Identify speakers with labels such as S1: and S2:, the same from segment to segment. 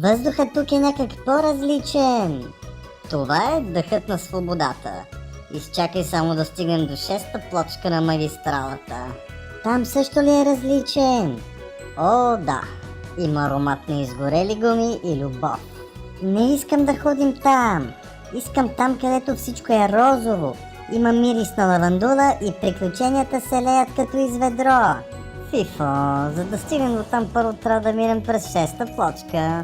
S1: Въздухът тук е някак по-различен. Това е дъхът на свободата. Изчакай само да стигнем до 6-та плочка на магистралата. Там също ли е различен? О, да. Има аромат на изгорели гуми и любов. Не искам да ходим там. Искам там, където всичко е розово. Има мирис на лавандула и приключенията се леят като из ведро. Фифо, за да стигнем до там първо трябва да минем през 6-та плочка.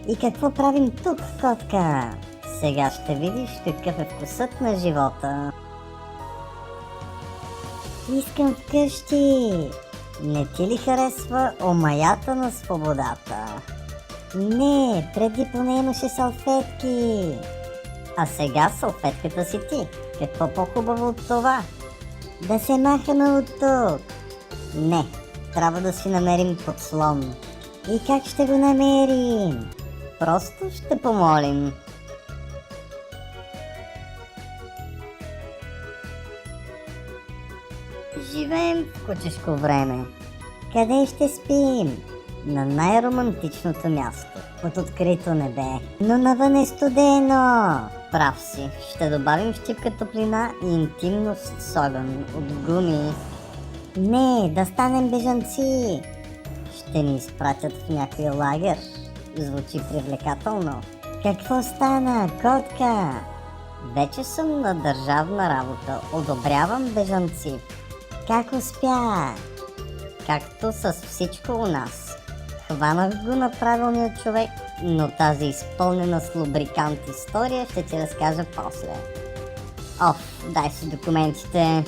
S1: И какво правим тук, котка? Сега ще видиш какъв е вкусът на живота. Искам вкъщи. Не ти ли харесва омаята на свободата? Не, преди поне имаше салфетки. А сега салфетката си ти. Какво по-хубаво от това? Да се махаме от тук. Не, трябва да си намерим подслон. И как ще го намерим? Просто ще помолим. Живеем в кучешко време. Къде ще спим? На най-романтичното място, под открито небе. Но навън е студено. Прав си, ще добавим щипка топлина и интимност с огън от гуми. Не, да станем бежанци. Ще ни изпратят в някой лагер. Звучи привлекателно. Какво стана, котка? Вече съм на държавна работа. Одобрявам бежанци. Как успя? Както с всичко у нас. Хванах го на правилния човек, но тази изпълнена с лубрикант история ще ти разкажа после. Дай си документите.